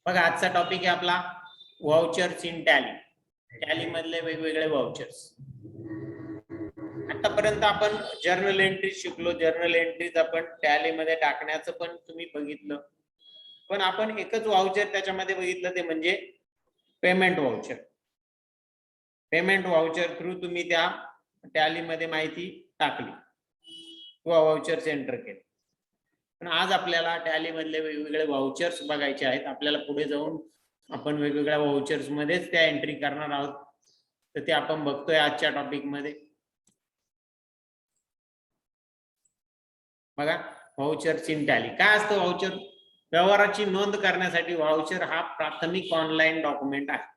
बघा आजचा टॉपिक आहे आपला वाउचर्स इन टॅली. टॅली मधले वेगवेगळे वाउचर्स. आतापर्यंत आपण जर्नल एंट्री शिकलो. जर्नल एंट्रीज आपण टॅली मध्ये टाकण्याचं पण तुम्ही बघितलं. पण आपण एकच वाउचर त्याच्यामध्ये बघितलं ते म्हणजे payment voucher. Payment voucher through तुम्ही त्या टॅली मध्ये माहिती टाकली किंवा वाउचर्स एंटर केले. पण आज आपल्याला टॅली मधले वेगवेगळे वाउचर्स बघायचे आहेत. आपल्याला पुढे जाऊन आपण वेगवेगळ्या वाउचर्स मध्येच त्या एंट्री करणार आहोत. तर ते आपण बघतोय आजच्या टॉपिक मध्ये. बघा वाउचर्स इन टॅली काय असतं. वाउचर व्यवहाराची नोंद करण्यासाठी वाउचर हा प्राथमिक ऑनलाईन डॉक्युमेंट आहे.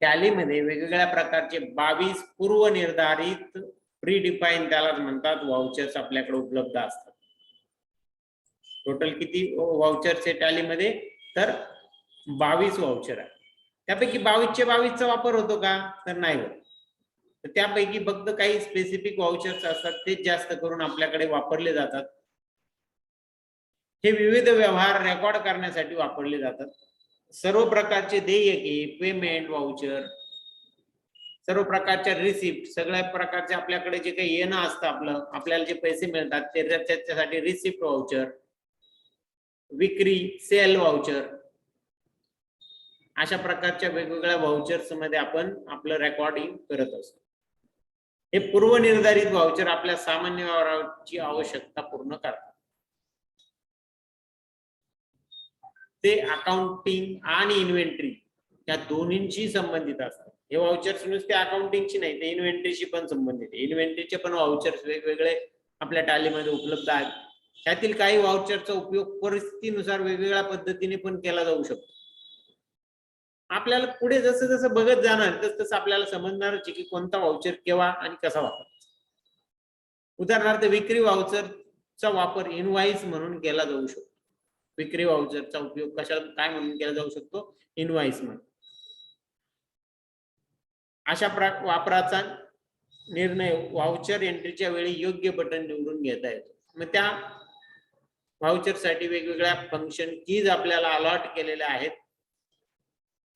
टॅली मध्ये वेगवेगळ्या प्रकारचे 22 पूर्वनिर्धारित प्री डिफाईन त्याला म्हणतात वाउचर्स आपल्याकडे उपलब्ध असतात. टोटल किती वाउचर्स आहे टॅली मध्ये तर 22 वाउचर आहे. त्यापैकी 22चे 22 चा वापर होतो का तर नाही होत. तर त्यापैकी फक्त काही स्पेसिफिक वाउचर्स असतात तेच जास्त करून आपल्याकडे वापरले जातात. हे विविध व्यवहार रेकॉर्ड करण्यासाठी वापरले जातात. सर्व प्रकारचे देयके पेमेंट वाउचर, सर्व प्रकारच्या रिसिप्ट, सगळ्या प्रकारचे आपल्याकडे जे काही येणं असतं आपल्याला जे पैसे मिळतात त्याच्यासाठी रिसिप्ट वाउचर, विक्री सेल वाउचर, अशा प्रकारच्या वेगवेगळ्या वाउचर्स मध्ये आपण आपलं रेकॉर्डिंग करत असतो. हे पूर्वनिर्धारित वाउचर आपल्या सामान्य व्यवहाराची आवश्यकता पूर्ण करतात. ते अकाउंटिंग आणि इन्व्हेंटरी या दोन्हींशी संबंधित असतात. हे वाउचर्स नुसते अकाउंटिंगची नाही ते इन्व्हेंटरीशी पण संबंधित आहे. इन्व्हेंटरीचे पण वाउचर्स वेगवेगळे आपल्या टॅलीमध्ये उपलब्ध आहेत. त्यातील काही वाउचरचा उपयोग परिस्थितीनुसार वेगवेगळ्या पद्धतीने पण केला जाऊ शकतो. आपल्याला पुढे जसं जसं बघत जाणार तसं आपल्याला समजणारच की कोणता वाउचर केव्हा आणि कसा वापरायचा. उदाहरणार्थ विक्री वाउचरचा वापर इनवॉइस म्हणून केला जाऊ शकतो. विक्री वाउचरचा उपयोग काय म्हणून केला जाऊ शकतो इनवॉइस म्हणून. अशा वापराचा निर्णय वाउचर एंट्रीच्या वेळी योग्य बटन निवडून घेता येतो. मग त्या वाउचर साठी वेगवेगळ्या फंक्शन कीज आपल्याला अलॉट केलेल्या आहेत.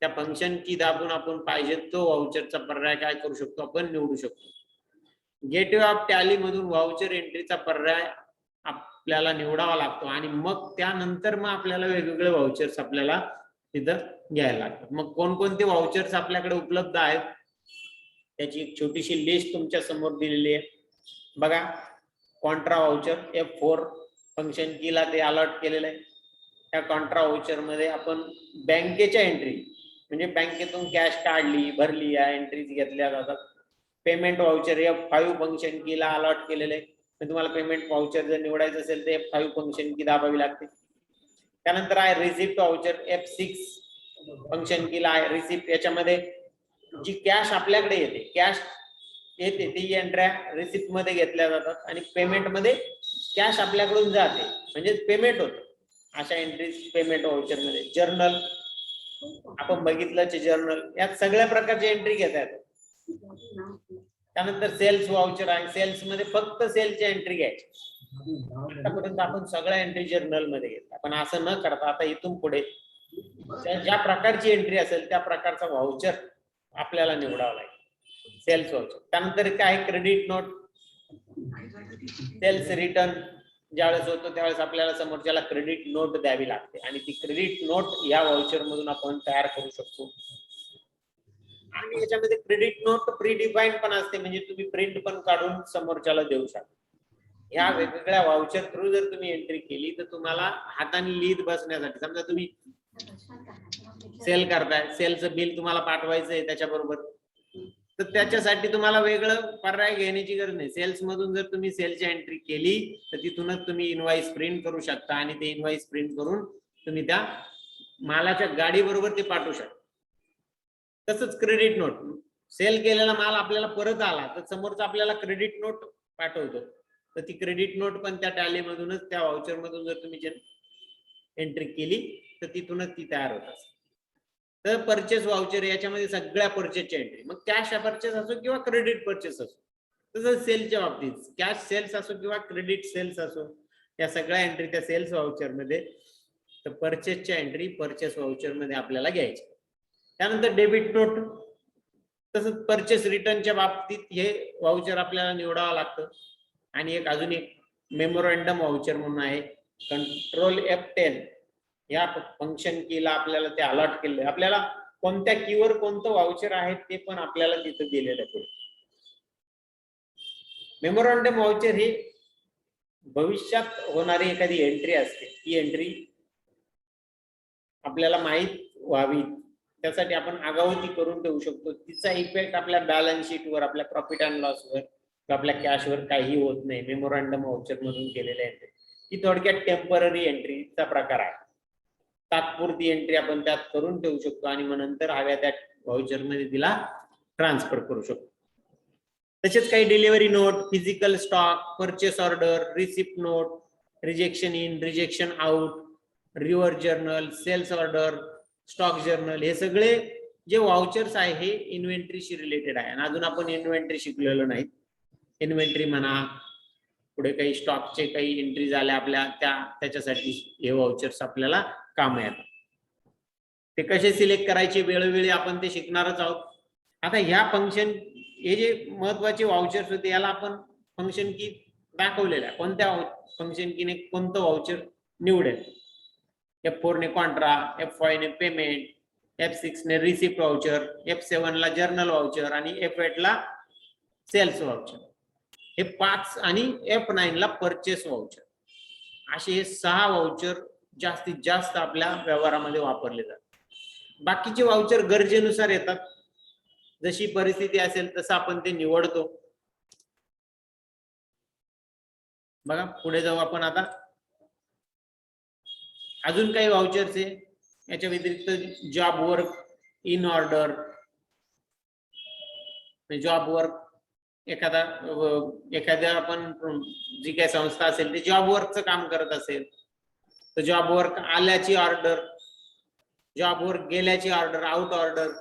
त्या फंक्शन की दाबून आपण पाहिजे तो वाउचरचा पर्याय काय करू शकतो आपण निवडू शकतो. गेटवे ऑफ टॅली मधून वाउचर एंट्रीचा पर्याय आपल्याला निवडावा लागतो आणि मग त्यानंतर मग आपल्याला वेगवेगळे वाउचर्स आपल्याला तिथं घ्यायला लागतात. मग कोणकोणते वाउचर्स आपल्याकडे उपलब्ध आहेत त्याची एक छोटीशी लिस्ट तुमच्या समोर दिलेली आहे. बघा कॉन्ट्रा वाउचर F4 फंक्शन कीला ते अलॉट केलेलं आहे. त्या कॉन्ट्रा वाउचर मध्ये आपण बँकेच्या एंट्री म्हणजे बँकेतून कॅश काढली भरली या एंट्रीज घेतल्या जातात. पेमेंट वाउचर F5 फंक्शन कीला अलॉट केलेलं आहे. तुम्हाला पेमेंट वाउचर जर निवडायचं असेल तर F5 फंक्शन की दाबावी लागते. त्यानंतर आहे रिसिप्ट वाउचर F6 फंक्शन कीला आहे. रिसिप्ट याच्यामध्ये जी कॅश आपल्याकडे येते ती एंट्र्या रिसिप्ट मध्ये घेतल्या जातात आणि पेमेंट मध्ये कॅश आपल्याकडून जाते म्हणजे पेमेंट होतं. अशा एंट्रीज पेमेंट वाउचर मध्ये. जर्नल आपण बघितलं जर्नल यात सगळ्या प्रकारची एंट्री घेता येतात. त्यानंतर सेल्स वाउचर आहे. सेल्स मध्ये फक्त सेलची एंट्री घ्यायची. आतापर्यंत आपण सगळ्या एंट्री जर्नल मध्ये घेतल्या पण असं न करता आता इथून पुढे ज्या प्रकारची एंट्री असेल त्या प्रकारचा वाउचर आपल्याला निवडावा लागेल. Sales voucher. त्यानंतर काय क्रेडिट नोट, सेल्स रिटर्न ज्यावेळेस होतो त्यावेळेस आपल्याला समोरच्याला क्रेडिट नोट द्यावी लागते आणि ती क्रेडिट नोट या वाउचर मधून आपण तयार करू शकतो. आणि याच्यामध्ये क्रेडिट नोट प्री डिफाईन पण असते म्हणजे तुम्ही प्रिंट पण काढून समोरच्याला देऊ शकता. या वेगवेगळ्या वाउचर थ्रू जर तुम्ही एंट्री केली तर तुम्हाला हाताने लिहित बसण्यासाठी समजा तुम्ही सेल करताय सेलचं बिल तुम्हाला पाठवायचं आहे त्याच्याबरोबर तर त्याच्यासाठी तुम्हाला वेगळं पर्याय घेण्याची गरज नाही. सेल्स मधून जर तुम्ही सेलची एंट्री केली तर तिथूनच तुम्ही इनवॉइस प्रिंट करू शकता आणि ते इनवॉइस प्रिंट करून तुम्ही त्या मालाच्या गाडी बरोबर ते पाठवू शकता. तसंच क्रेडिट नोट सेल केलेला माल आपल्याला परत आला तर समोरचा आपल्याला क्रेडिट नोट पाठवतो तर ती क्रेडिट नोट पण त्या टॅली मधूनच त्या वाउचर मधून जर तुम्ही एंट्री केली तर तिथूनच ती तयार होत असते. तर परचेस वाउचर याच्यामध्ये सगळ्या परचेसची एंट्री मग कॅश परचेस असो किंवा क्रेडिट परचेस असो. तसंच सेलच्या बाबतीत कॅश सेल्स असो किंवा क्रेडिट सेल्स असो या सगळ्या एंट्री त्या सेल्स वाउचर मध्ये तर परचेसच्या एंट्री परचेस व्हाउचर मध्ये आपल्याला घ्यायची. त्यानंतर डेबिट नोट, तसंच परचेस रिटर्नच्या बाबतीत हे व्हाउचर आपल्याला निवडावं लागतं. आणि एक अजून एक मेमोरंडम व्हाउचर म्हणून आहे, कंट्रोल F10 या फंक्शन कीला आपल्याला ते अलॉट केले. आपल्याला कोणत्या कीवर कोणतं व्हाउचर आहे ते पण आपल्याला तिथं दिलेलं आहे. मेमोरंडम व्हाउचर हे भविष्यात होणारी एखादी एंट्री असते, ती एंट्री आपल्याला माहित व्हावी त्यासाठी आपण आगाऊ ती करून ठेवू शकतो. तिचा इफेक्ट आपल्या बॅलन्स शीटवर, आपल्या प्रॉफिट अँड लॉसवर, आपल्या कॅशवर काही होत नाही. मेमोरंडम व्हाउचर मधून केलेल्या एंट्री ही थोडक्यात टेम्पररी एंट्रीचा प्रकार आहे. तात्पुरती एंट्री आपण त्यात करून ठेवू शकतो आणि मग नंतर हव्या त्या व्हाउचर मध्ये तिला ट्रान्सफर करू शकतो. तसेच काही delivery note, physical stock, purchase order, receipt note, rejection in, rejection out, reverse journal, sales order, stock journal, हे सगळे जे व्हाउचर्स आहे हे इन्व्हेंटरीशी रिलेटेड आहे. आणि अजून आपण इन्व्हेंटरी शिकलेलो नाही. इन्व्हेंटरी म्हणा, पुढे काही स्टॉकचे काही एंट्री झाल्या आपल्या त्याच्यासाठी हे व्हाउचर्स आपल्याला काम येतात. ते कसे सिलेक्ट करायचे वेळोवेळी आपण ते शिकणारच आहोत. आता ह्या फंक्शन, हे जे महत्वाचे व्हाउचर्स होते याला आपण फंक्शन की दाखवलेलं आहे. कोणत्या फंक्शन कीने कोणतं व्हाउचर निवडेल. F4 ने कॉन्ट्रा, F5 ने पेमेंट, F6 ने रिसिप्ट व्हाउचर, F7 ला जर्नल व्हाउचर आणि F8 ला सेल्स व्हाउचर. हे 5 आणि F9 ला परचेस व्हाउचर. असे हे 6 व्हाउचर जास्तीत जास्त आपल्या व्यवहारामध्ये वापरले जातात. बाकीचे व्हाउचर गरजेनुसार येतात, जशी परिस्थिती असेल तसं आपण ते निवडतो. बघा पुढे जाऊ आपण आता. अजून काही व्हाउचर्स आहे याच्या व्यतिरिक्त. Job work in order, job work एखाद्या आपण जी काही संस्था असेल ते जॉब वर्कचं काम करत असेल तर जॉब वर्क आल्याची ऑर्डर, जॉब वर्क गेल्याची ऑर्डर, आउट ऑर्डर,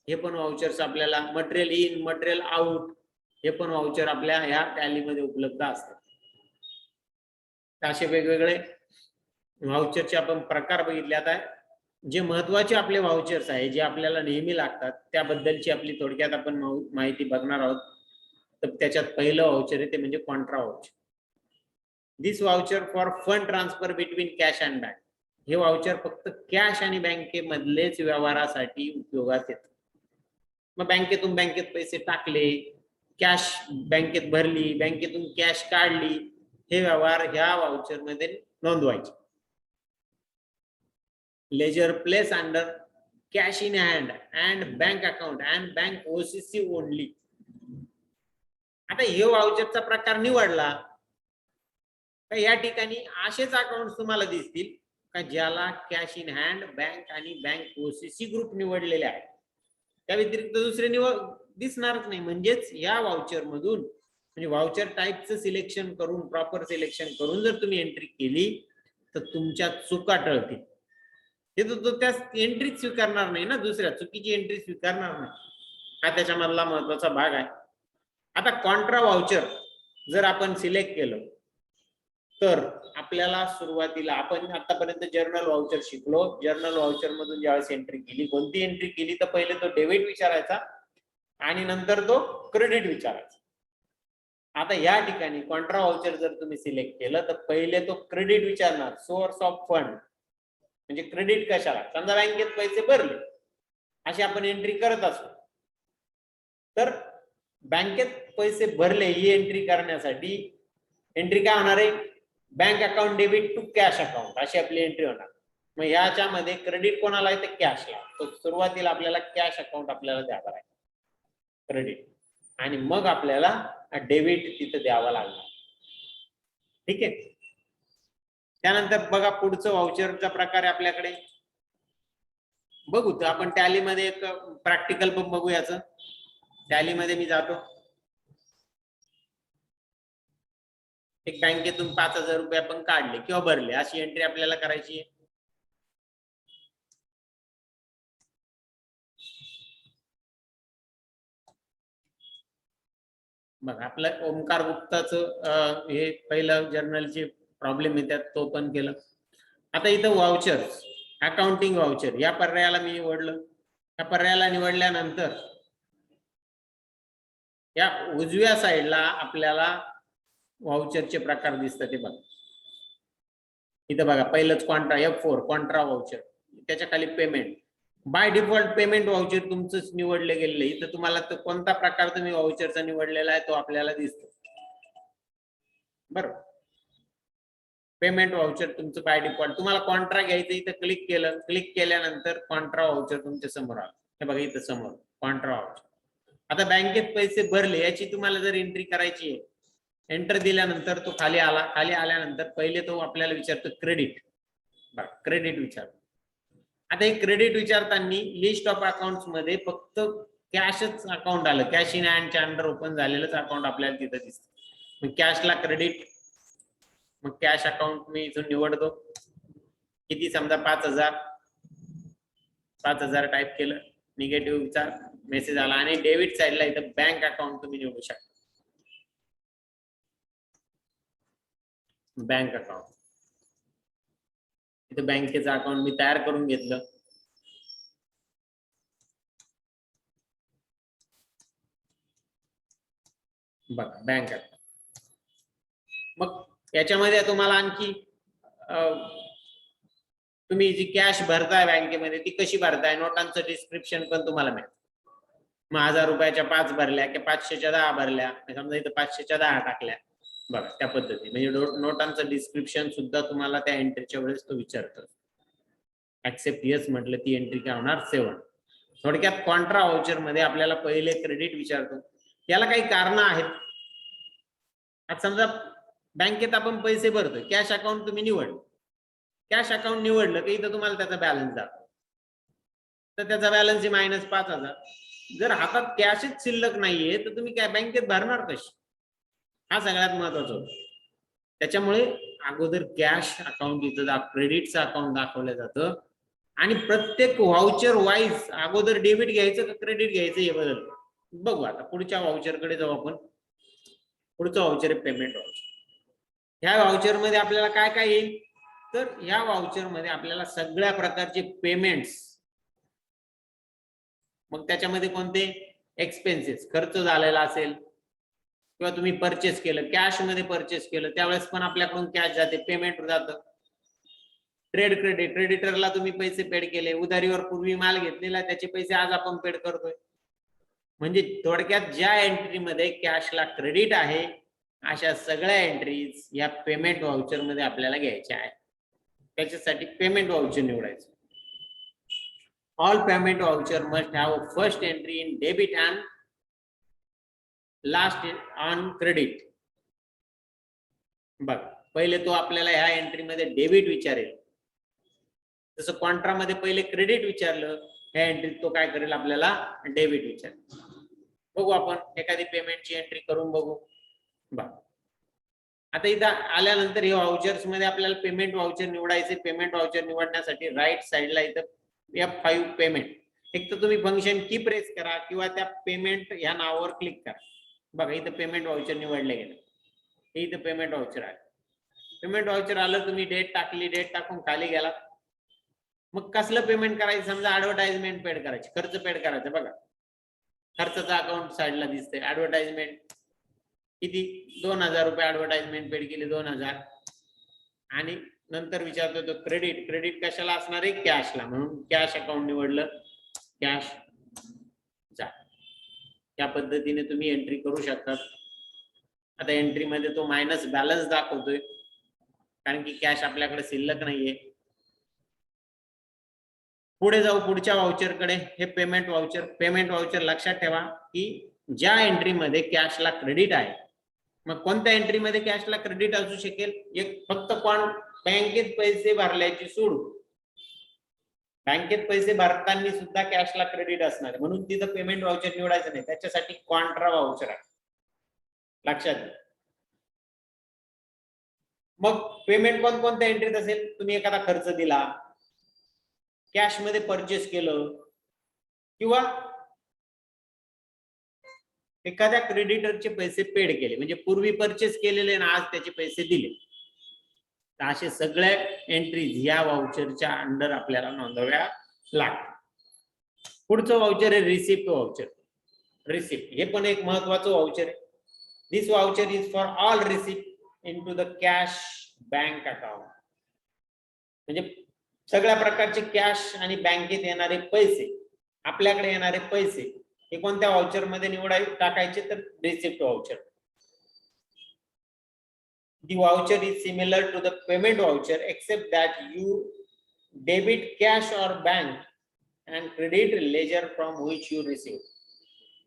हे पण व्हाउचर्स आपल्याला. मटेरियल इन, मटेरियल आउट, हे पण व्हाउचर आपल्या ह्या टॅलीमध्ये उपलब्ध असतात. असे वेगवेगळे व्हाउचरचे आपण प्रकार बघितले. आता जे महत्वाचे आपले व्हाउचर्स आहे जे आपल्याला नेहमी लागतात त्याबद्दलची आपली थोडक्यात आपण माहिती बघणार आहोत. तर त्याच्यात पहिलं व्हाउचर आहे ते म्हणजे Contra voucher. This voucher for fund transfer between cash and bank. हे व्हाउचर फक्त कॅश आणि बँकेमधलेच व्यवहारासाठी उपयोगात येतं. मग बँकेतून बँकेत पैसे टाकले, कॅश बँकेत भरली, बँकेतून कॅश काढली, हे व्यवहार ह्या व्हाउचर मध्ये नोंदवायचे. Ledger place under cash in hand and bank account and bank OCC only. आता हे व्हाउचरचा प्रकार निवडला का या ठिकाणी असेच अकाउंट तुम्हाला दिसतील का ज्याला कॅश इन हँड, बँक आणि बँक OCC ग्रुप निवडलेले आहे. त्या व्यतिरिक्त दुसरे दिसणारच नाही. म्हणजेच या व्हाउचर मधून म्हणजे व्हाउचर टाईपचं सिलेक्शन करून, प्रॉपर सिलेक्शन करून जर तुम्ही एंट्री केली तर तुमच्या चुका टळतील. हे तो त्या एंट्री स्वीकारणार नाही ना, दुसऱ्या चुकीची एंट्री स्वीकारणार नाही. हा त्याच्यामधला महत्वाचा भाग आहे. आता कॉन्ट्रा व्हाउचर जर आपण सिलेक्ट केलं तर आपल्याला सुरुवातीला आपण आतापर्यंत जर्नल व्हाउचर शिकलो. जर्नल व्हाउचर मधून ज्यावेळेस एंट्री केली, कोणती एंट्री केली तर पहिले तो डेबिट विचारायचा आणि नंतर तो क्रेडिट विचारायचा. आता या ठिकाणी कॉन्ट्रा व्हाउचर जर तुम्ही सिलेक्ट केलं तर पहिले तो क्रेडिट विचारणार. सोर्स ऑफ फंड म्हणजे क्रेडिट कशाला. समजा बँकेत पैसे भरले अशी आपण एंट्री करत असतो तर बँकेत पैसे भरले ही एंट्री करण्यासाठी एंट्री काय होणार आहे, bank account debit to cash account अशी आपली एंट्री होणार. मग याच्यामध्ये क्रेडिट कोणाला आहे तर कॅशला. तो सुरुवातीला आपल्याला कॅश अकाउंट आपल्याला द्यावा लागेल क्रेडिट, आणि मग आपल्याला डेबिट तिथं द्यावा लागणार. ठीक आहे. त्यानंतर बघा पुढचं व्हाउचरचा प्रकार आहे आपल्याकडे. बघू तर आपण टॅलीमध्ये एक प्रॅक्टिकल पण बघू. याचं टॅलीमध्ये मी जातो. एक बँकेतून 5,000 रुपये आपण काढले किंवा भरले अशी एंट्री आपल्याला करायची आहे. बघा आपलं ओमकार गुप्ताचं हे पहिलं जर्नलचे प्रॉब्लेम येतात तो पण केलं. आता इथं वाउचर्स, अकाउंटिंग वाउचर या पर्यायाला मी निवडलं. या पर्यायाला निवडल्यानंतर या उजव्या साईडला आपल्याला वाउचरचे प्रकार दिसतात. ते बघा इथं बघा, पहिलंच कॉन्ट्रा F4 कॉन्ट्रा वाउचर, त्याच्या खाली payment. By default payment voucher तुमचंच निवडले गेलेलं. इथं तुम्हाला तो कोणता प्रकार तुम्ही वाउचरचा निवडलेला आहे तो आपल्याला दिसतो. बरोबर, पेमेंट वाउचर तुमचं बाय डिफॉल्ट. तुम्हाला कॉन्ट्रा घ्यायचं, इथं क्लिक केलं. क्लिक केल्यानंतर कॉन्ट्रा वाउचर तुमच्या समोर आलं. हे बघा इथं समोर कॉन्ट्रा वाउचर. आता बँकेत पैसे भरले याची तुम्हाला जर एंट्री करायची आहे, एंटर दिल्यानंतर तो खाली आला. खाली आल्यानंतर पहिले तो आपल्याला विचारतो क्रेडिट. बघा क्रेडिट विचारतो. आता हे क्रेडिट विचारताना लिस्ट ऑफ अकाउंट्स मध्ये फक्त कॅशच अकाउंट आलं. कॅश इन हँडच्या अंडर ओपन झालेलंच अकाउंट आपल्याला तिथं दिसतं. मग कॅशला क्रेडिट, मग कॅश अकाउंट मी इथून निवडतो. किती, समजा 5,000. 5,000 टाईप केलं. निगेटिव्हचा मेसेज आला. आणि डेबिट साइडला इथं बँक अकाउंट तुम्ही निवडू शकता. बँक अकाउंट, इथं बँकेचं अकाउंट मी तयार करून घेतलं. बघा बँक अकाउंट. मग याच्यामध्ये तुम्हाला आणखी तुम्ही जी कॅश भरताय बँकेमध्ये ती कशी भरताय, नोटांचं डिस्क्रिप्शन पण तुम्हाला मिळेल. मग 1,000 रुपयाच्या 5 भरल्या की 500च्या 10 भरल्या, समजा इथं 500च्या 10 टाकल्या. बघा त्या पद्धती, म्हणजे नोटांचं डिस्क्रिप्शन सुद्धा तुम्हाला त्या एंट्रीच्या वेळेस तो विचारतो. ऍक्सेप्ट यस म्हटलं ती एंट्री काय होणार, 7. थोडक्यात कॉन्ट्रा वाउचर मध्ये आपल्याला पहिले क्रेडिट विचारतो. याला काही कारण आहेत. आता समजा बँकेत आपण पैसे भरतोय, कॅश अकाउंट तुम्ही निवड. कॅश अकाउंट निवडलं की इथं तुम्हाला त्याचा बॅलन्स दाखवतो. तर त्याचा बॅलन्स आहे -5,000. जर हातात कॅशच शिल्लक नाहीये तर तुम्ही काय बँकेत भरणार कशी, हा सगळ्यात महत्वाचा होतो. त्याच्यामुळे अगोदर कॅश अकाउंट इथं क्रेडिटचं अकाउंट दाखवलं जातं. आणि प्रत्येक व्हाउचर वाईज अगोदर डेबिट घ्यायचं का क्रेडिट घ्यायचं हे बदल बघू. आता पुढच्या व्हाउचर कडे जाऊ आपण. पुढचं व्हाउचर आहे पेमेंट व्हाउचर. ह्या व्हाउचर मध्ये आपल्याला काय काय येईल, तर ह्या व्हाउचर मध्ये आपल्याला सगळ्या प्रकारचे पेमेंट्स, मग त्याच्यामध्ये कोणते एक्सपेन्सेस, खर्च झालेला असेल किंवा तुम्ही परचेस केलं, कॅश मध्ये परचेस केलं त्यावेळेस पण आपल्याकडून कॅश जाते, पेमेंट जातं. ट्रेड क्रेडिट, क्रेडिटरला तुम्ही पैसे पेड केले, उधारीवर पूर्वी माल घेतलेला त्याचे पैसे आज आपण पेड करतोय. म्हणजे थोडक्यात ज्या एंट्री मध्ये कॅशला क्रेडिट आहे अशा सगळ्या एंट्रीज या पेमेंट व्हाउचर मध्ये आपल्याला घ्यायच्या आहेत. त्याच्यासाठी पेमेंट व्हाउचर निवडायचं. All payment voucher must have first entry in debit and last on credit. बघ पहिले तो आपल्याला ह्या एंट्री मध्ये डेबिट विचारेल. जसं कॉन्ट्रा मध्ये पहिले क्रेडिट विचारलं, ह्या एंट्रीत तो काय करेल आपल्याला डेबिट विचारेल. बघू आपण एखादी पेमेंटची एंट्री करून बघू. बघ आता इथं आल्यानंतर हे व्हाउचर्स मध्ये आपल्याला पेमेंट व्हाउचर निवडायचे. पेमेंट व्हाउचर निवडण्यासाठी राईट साइडला इथं F5 पेमेंट, एक तर तुम्ही फंक्शन की प्रेस करा किंवा त्या पेमेंट या नावावर क्लिक करा. बघा इथं पेमेंट व्हाउचर निवडले गेलं. इथं पेमेंट व्हाउचर आलं. पेमेंट व्हाउचर आलं, तुम्ही डेट टाकली, डेट टाकून खाली गेला. मग कसलं पेमेंट करायचं, समजा ऍडव्हर्टाइजमेंट पेड करायची, खर्च पेड करायचा. बघा खर्चाचा अकाउंट साइडला दिसतंय. ऍडव्हर्टाइजमेंट किती, 2,000 रुपये ऍडव्हर्टाइजमेंट पेड केली, 2,000. आणि नंतर विचारतो तो क्रेडिट, क्रेडिट कशाला असणार आहे, कॅशला, म्हणून कॅश अकाउंट निवडलं, कॅश जा. त्या पद्धतीने तुम्ही एंट्री करू शकता. आता एंट्री मध्ये तो मायनस बॅलन्स दाखवतोय कारण की कॅश आपल्याकडे शिल्लक नाहीये. पुढे जाऊ पुढच्या व्हाउचर कडे. हे पेमेंट व्हाउचर. पेमेंट व्हाउचर लक्षात ठेवा की ज्या एंट्री मध्ये कॅशला क्रेडिट आहे, मग कोणत्या एंट्री मध्ये कॅशला क्रेडिट असू शकेल, एक फक्त बँकेत पैसे भरल्याची सोडून बँकेत पैसे भरताना सुद्धा कॅशला क्रेडिट असणार, म्हणून तिथं पेमेंट व्हाउचर निवडायचं नाही. त्याच्यासाठी कॉन्ट्रा व्हाउचर आहे, लक्षात घ्या. मग पेमेंट कोणत्या एंट्रीत असेल, तुम्ही एखादा खर्च दिला, कॅश मध्ये परचेस केलं किंवा एखाद्या क्रेडिटरचे पैसे पेड केले, म्हणजे पूर्वी परचेस केलेले ना आज त्याचे पैसे दिले. असे सगळ्या एंट्रीज या व्हाउचरच्या अंडर आपल्याला नोंदवाव्या लागतात. पुढचं व्हाउचर आहे रिसिप्ट व्हाउचर. रिसिप्ट हे पण एक महत्वाचं व्हाउचर आहे. This voucher is for all receipt into the cash bank account. म्हणजे सगळ्या प्रकारचे कॅश आणि बँकेत येणारे पैसे, आपल्याकडे येणारे पैसे हे कोणत्या व्हाउचर मध्ये टाकायचे तर receipt voucher. The voucher is similar to the payment voucher except that you debit cash or bank and credit ledger from which you receive.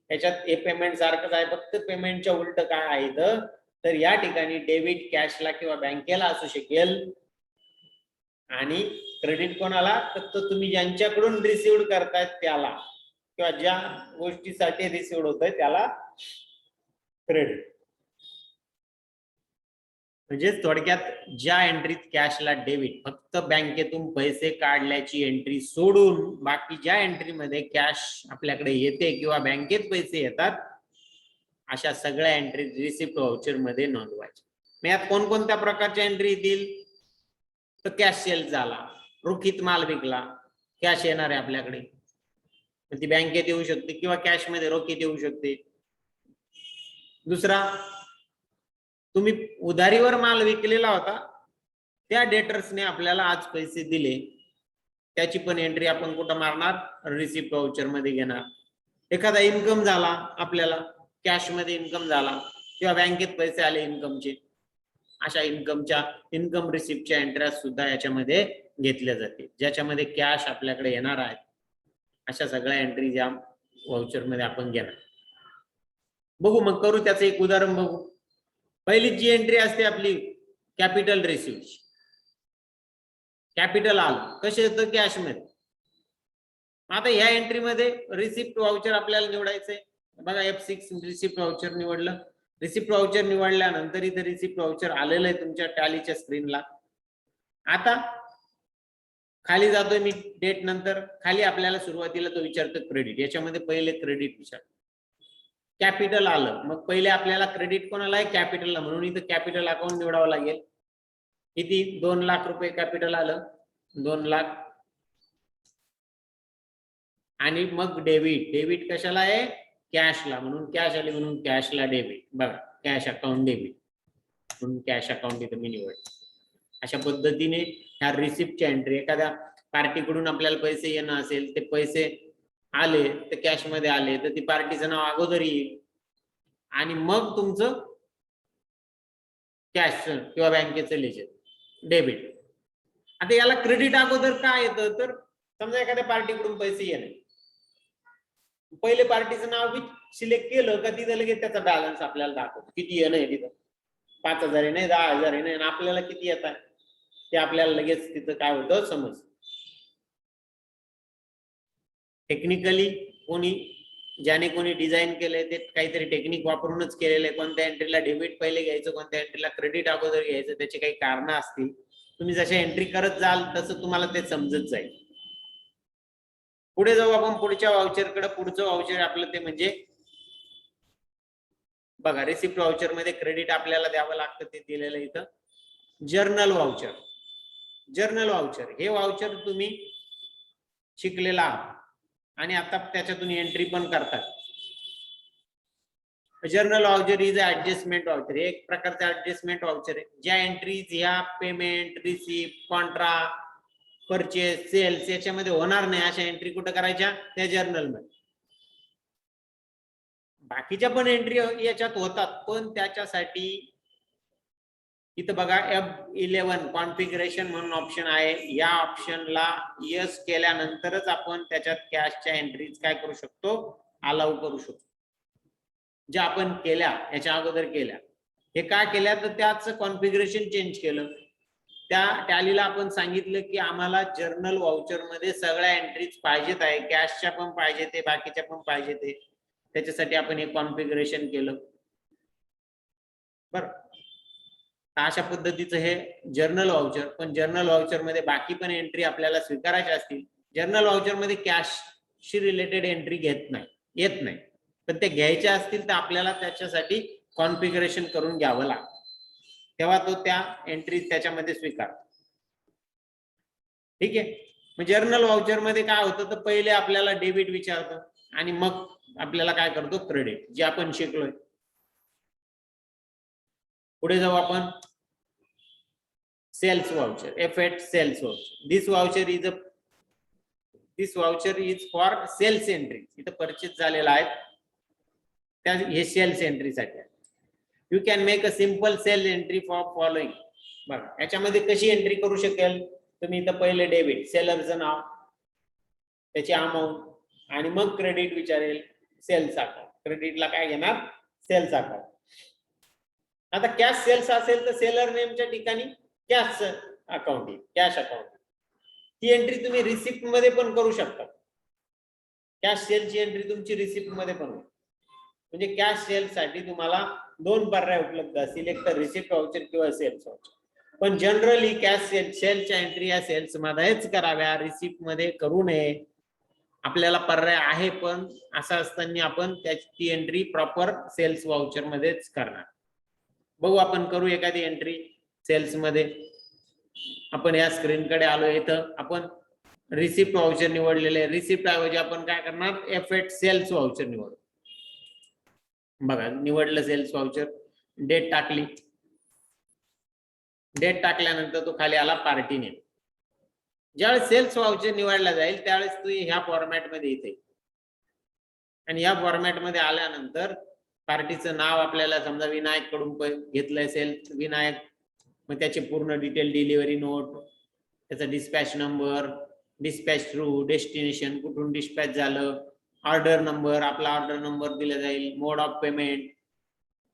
याच्यात हे पेमेंट सारखंच आहे, फक्त पेमेंटच्या उलट काय आहे तर या ठिकाणी डेबिट कॅशला किंवा बँकेला असू शकेल आणि क्रेडिट कोणाला तर तुम्ही ज्यांच्याकडून रिसिव्ह करतायत त्याला किंवा ज्या गोष्टीसाठी रिसिव्ह होतंय त्याला क्रेडिट. म्हणजे थोडक्यात ज्या एंट्रीत कॅशला डेबिट, फक्त बँकेतून पैसे काढल्याची एंट्री सोडून बाकी ज्या एंट्रीमध्ये कॅश आपल्याकडे येते किंवा बँकेत पैसे येतात अशा सगळ्या एंट्री रिसिप्ट व्हाउचर मध्ये नोंदवायच्या. यात कोणकोणत्या प्रकारच्या एंट्री येतील तर कॅश सेल झाला, रोखीत माल विकला, कॅश येणार आहे आपल्याकडे, ती बँकेत येऊ शकते किंवा कॅश मध्ये रोखीत येऊ शकते. दुसरा, तुम्ही उधारीवर माल विकलेला होता, त्या डेटर्सने आपल्याला आज पैसे दिले, त्याची पण एंट्री आपण कुठं मारणार रिसिप्ट व्हाउचर मध्ये घेणार. एखादा इन्कम झाला आपल्याला, कॅश मध्ये इन्कम झाला किंवा बँकेत पैसे आले इन्कमचे, अशा इन्कम रिसिप्टच्या एंट्र्या सुद्धा याच्यामध्ये घेतल्या जातील. ज्याच्यामध्ये कॅश आपल्याकडे येणार आहे अशा सगळ्या एंट्री या व्हाउचर मध्ये आपण घेणार. बघू मग, करू त्याचं एक उदाहरण बघू. पहिली जी एंट्री असते आपली कॅपिटल रिसिप्ट. कॅपिटल आलं कसे येतं कॅश मध्ये. आता ह्या एंट्री मध्ये रिसिप्ट व्हाउचर आपल्याला निवडायचंय. बघा F6 रिसिप्ट व्हाउचर निवडलं. रिसिप्ट व्हाउचर निवडल्यानंतर इथे रिसिप्ट व्हाउचर आलेलं आहे तुमच्या टॅलीच्या स्क्रीनला. आता खाली जातोय मी डेट नंतर, खाली आपल्याला सुरुवातीला तो विचारतो क्रेडिट. याच्यामध्ये पहिले क्रेडिट विचार. कॅपिटल आलं, मग पहिले आपल्याला क्रेडिट कोणाला आहे कॅपिटलला, म्हणून इथं कॅपिटल अकाउंट निवडावं लागेल. किती 2 लाख रुपये कॅपिटल आलं, 2 लाख. आणि मग डेबिट. डेबिट कशाला आहे कॅशला, म्हणून कॅश आली म्हणून कॅशला डेबिट. बघा कॅश अकाउंट डेबिट म्हणून कॅश अकाउंट इथं मी निवडलं. अशा पद्धतीने ह्या रिसिप्टच्या एंट्री, एखाद्या पार्टीकडून आपल्याला पैसे येणं असेल, ते पैसे आले तर कॅश मध्ये आले तर ती पार्टीचं नाव अगोदर येईल आणि मग तुमचं कॅश किंवा बँकेचं लेजर डेबिट. आता याला क्रेडिट अगोदर काय येतं तर समजा एखाद्या पार्टीकडून पैसे येणे, पहिले पार्टीचं नाव सिलेक्ट केलं का तिथं लगेच त्याचा बॅलन्स आपल्याला दाखवतो किती येणं आहे. तिथं 5,000 नाही 10,000 नाही, आपल्याला किती येत आहे ते आपल्याला लगेच तिथं काय होतं समज. टेक्निकली ज्याने कोणी डिझाईन केलंय ते काहीतरी टेक्निक वापरूनच केलेलं आहे. कोणत्या एंट्रीला डेबिट पहिले घ्यायचं, कोणत्या एंट्रीला क्रेडिट अगोदर घ्यायचं, त्याचे काही कारण असतील. तुम्ही जशा एंट्री करत जाल तसं तुम्हाला ते समजत जाईल. पुढे जाऊ आपण पुढच्या व्हाउचरकडे. पुढचं व्हाउचर आपलं ते म्हणजे बघा रिसिप्ट व्हाउचर मध्ये क्रेडिट आपल्याला द्यावं लागतं, ते दिलेलं इथं जर्नल व्हाउचर. जर्नल व्हाउचर हे व्हाउचर तुम्ही शिकलेला आहात आणि आता त्याच्यातून एंट्री पण करतात. Journal voucher is adjustment voucher. एक प्रकारचा ऍडजस्टमेंट व्हाउचर आहे. ज्या एंट्रीज ह्या payment, receipt, contract, purchase, sales याच्यामध्ये होणार नाही अशा एंट्री कुठं करायच्या त्या जर्नल मध्ये. बाकीच्या पण एंट्री याच्यात होतात, पण त्याच्यासाठी इथं बघा F11 कॉन्फिगरेशन म्हणून ऑप्शन आहे. या ऑप्शनला यस केल्यानंतरच आपण त्याच्यात कॅशच्या एंट्रीज काय करू शकतो अलाउ करू शकतो. ज्या आपण केल्या याच्या अगोदर केल्या, हे काय केल्या तर त्याचं कॉन्फिगरेशन चेंज केलं. त्या टॅलीला आपण सांगितलं की आम्हाला जर्नल व्हाउचर मध्ये सगळ्या एंट्रीज पाहिजेत आहे, कॅशच्या पण पाहिजे ते, बाकीच्या पण पाहिजे ते. त्याच्यासाठी आपण हे कॉन्फिगरेशन केलं. बरं, अशा पद्धतीचं हे जर्नल व्हाउचर. पण जर्नल व्हाउचर मध्ये बाकी पण एंट्री आपल्याला स्वीकारायच्या असतील, जर्नल व्हाउचर मध्ये कॅशशी रिलेटेड एंट्री येत नाही, पण ते घ्यायच्या असतील तर आपल्याला त्याच्यासाठी कॉन्फिगरेशन करून घ्यावं लागतं. तेव्हा तो त्या एंट्री त्याच्यामध्ये स्वीकारतो. ठीक आहे. मग जर्नल व्हाउचर मध्ये काय होतं, तर पहिले आपल्याला डेबिट विचारतो आणि मग आपल्याला काय करतो, क्रेडिट, जे आपण शिकलोय. पुढे जाऊ आपण. Sales voucher, F8 sales voucher. This voucher is for sales entry. इथं परचेस झालेला आहे, त्या हे सेल्स एंट्री साठी. You can make a simple sale entry for following. बघा याच्यामध्ये कशी एंट्री करू शकेल तुम्ही. इथं पहिले डेबिट, सेलरचं नाव, त्याची अमाऊंट, आणि मग क्रेडिट विचारेल, सेल्स अकाउंट. क्रेडिटला काय घेणार, सेल्स अकाउंट. आता कॅश सेल्स असेल तर सेलर नेमच्या ठिकाणी कॅश अकाउंट येईल, कॅश अकाउंट. ती एंट्री तुम्ही रिसिप्ट मध्ये पण करू शकता. कॅश सेलची एंट्री तुमची रिसिप्ट मध्ये पण होईल. म्हणजे कॅश सेल साठी तुम्हाला दोन पर्याय उपलब्ध असतील, एक तर रिसिप्ट व्हाउचर किंवा सेल्स व्हाउचर. पण जनरली कॅश सेलच्या एंट्री या सेल्स मध्येच कराव्या, रिसिप्ट मध्ये करू नये. आपल्याला पर्याय आहे, पण असं असताना आपण त्याची एंट्री प्रॉपर सेल्स व्हाउचर मध्येच करणार. बघू आपण करू एखादी एंट्री सेल्स मध्ये. आपण या स्क्रीन कडे आलो. इथं आपण रिसिप्ट व्हाउचर निवडलेले. रिसिप्ट ऐवजी आपण काय करणार, F8 सेल्स व्हाउचर निवडू. बघा निवडलं सेल्स व्हाउचर, डेट टाकली. डेट टाकल्यानंतर तो खाली आला पार्टी नेम. ज्यावेळेस सेल्स व्हाउचर निवडला जाईल त्यावेळेस तुम्ही ह्या फॉर्मॅट मध्ये येते, आणि या फॉर्मॅट मध्ये आल्यानंतर पार्टीचं नाव आपल्याला समजा विनायक कडून घेतलंय सेल्स विनायक, मग त्याचे पूर्ण डिटेल, डिलिव्हरी नोट, त्याचा dispatch number, dispatch through, destination, कुठून डिस्पॅच झालं, ऑर्डर नंबर, आपला ऑर्डर नंबर दिला जाईल, mode of payment,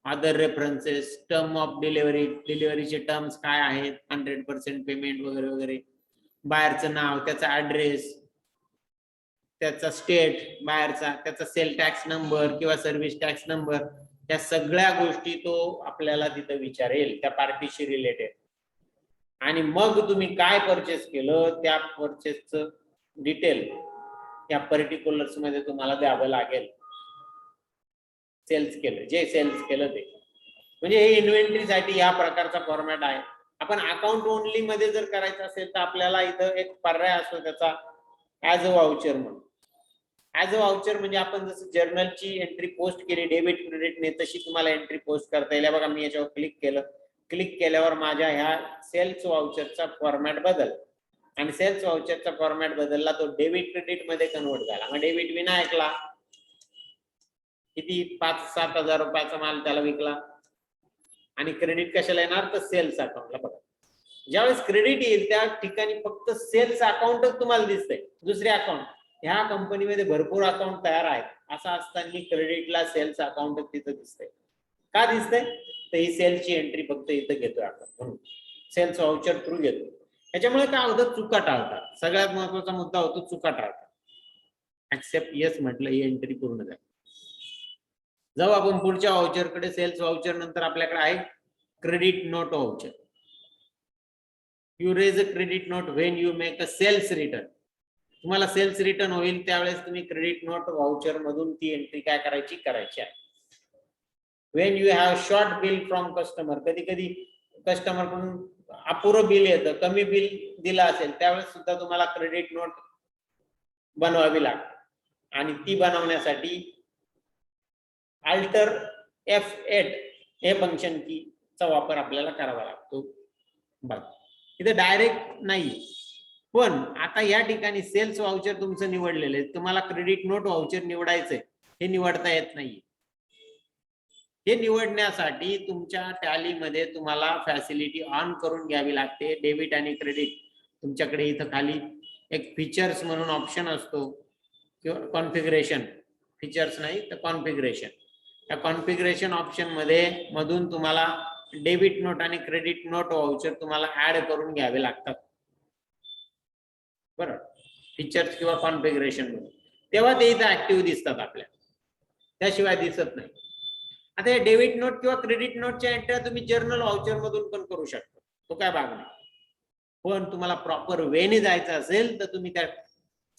other references, term of delivery, डिलिव्हरीचे टर्म्स काय आहेत, 100% पेमेंट वगैरे वगैरे, बाहेरचं नाव, त्याचा ऍड्रेस, त्याचा स्टेट बाहेरचा, त्याचा सेल टॅक्स नंबर किंवा सर्व्हिस टॅक्स नंबर, त्या सगळ्या गोष्टी तो आपल्याला तिथं विचारेल त्या पार्टीशी रिलेटेड. आणि मग तुम्ही काय परचेस केलं त्या परचेसचं डिटेल या पर्टिक्युलर्स मध्ये तुम्हाला द्यावं लागेल. सेल्स केलं, जे सेल्स केलं ते. म्हणजे हे इन्व्हेंटरीसाठी या प्रकारचा फॉर्मॅट आहे. आपण अकाउंट ओनली मध्ये जर करायचं असेल तर आपल्याला इथं एक पर्याय असतो त्याचा, ऍज अ व्हाउचर म्हणून. ऍज अ व्हाउचर म्हणजे आपण जसं जर्नलची एंट्री पोस्ट केली डेबिट क्रेडिटने, तशी तुम्हाला एंट्री पोस्ट करता येईल. बघा मी याच्यावर क्लिक केलं, क्लिक केल्यावर माझ्या ह्या सेल्स व्हाउचरचा फॉर्मॅट बदल, आणि सेल्स व्हाउचरचा फॉर्मॅट बदलला, तो डेबिट क्रेडिट मध्ये कन्वर्ट झाला. मग डेबिट विनायकला किती 5-7 हजार रुपयाचा माल त्याला विकला, आणि क्रेडिट कशाला येणार, तर सेल्स अकाउंटला. बघा ज्यावेळेस क्रेडिट येईल त्या ठिकाणी फक्त सेल्स अकाउंटच तुम्हाला दिसतंय, दुसरे अकाउंट. ह्या कंपनीमध्ये भरपूर अकाउंट तयार आहेत, असं असताना क्रेडिटला सेल्स अकाउंट तिथं दिसतंय. का दिसतंय, तर ही सेल्सची एंट्री फक्त इथं घेतोय आपण, म्हणून सेल्स व्हाउचर थ्रू घेतो. त्याच्यामुळे काय होतं, चुका टाळतात. सगळ्यात महत्वाचा मुद्दा होतो चुका टाळतात. ऍक्सेप्ट येस म्हटलं, ही एंट्री पूर्ण झाली. जाऊ आपण पुढच्या व्हाउचर कडे. सेल्स व्हाउचर नंतर आपल्याकडे आहे credit note voucher. You raise a credit note when you make a sales return. तुम्हाला सेल्स रिटर्न होईल त्यावेळेस तुम्ही क्रेडिट नोट व्हाउचर मधून ती एंट्री काय करायची आहे. When you have short bill from customer, कधी कधी कस्टमर कडून अपुरं बिल येतं, कमी बिल दिलं असेल त्यावेळेस सुद्धा तुम्हाला क्रेडिट नोट बनवावी लागते, आणि ती बनवण्यासाठी अल्टर F8 हे फंक्शन कीचा वापर आपल्याला करावा लागतो. बघा इथे डायरेक्ट नाही, पण आता या ठिकाणी सेल्स व्हाउचर तुमचं निवडलेलं आहे, तुम्हाला क्रेडिट नोट व्हाउचर निवडायचंय, हे निवडता येत नाही. हे निवडण्यासाठी तुमच्या टॅलीमध्ये तुम्हाला फॅसिलिटी ऑन करून घ्यावी लागते. डेबिट आणि क्रेडिट तुमच्याकडे इथं खाली एक फीचर्स म्हणून ऑप्शन असतो, किंवा कॉन्फिगरेशन, फीचर्स नाही तर कॉन्फिगरेशन. या कॉन्फिगरेशन ऑप्शन मध्ये मधून तुम्हाला डेबिट नोट आणि क्रेडिट नोट व्हाउचर तुम्हाला ऍड करून घ्यावे लागतात. बरं, फीचर्स किंवा कॉन्फिगरेशन मध्ये, तेव्हा ते इथं ऍक्टिव्ह दिसतात आपल्याला, त्याशिवाय दिसत नाही. आता हे डेबिट नोट किंवा क्रेडिट नोटच्या एंट्री तुम्ही जर्नल व्हाउचर मधून पण करू शकता, तो काय भाग नाही. पण तुम्हाला प्रॉपर वेने जायचं असेल तर तुम्ही त्या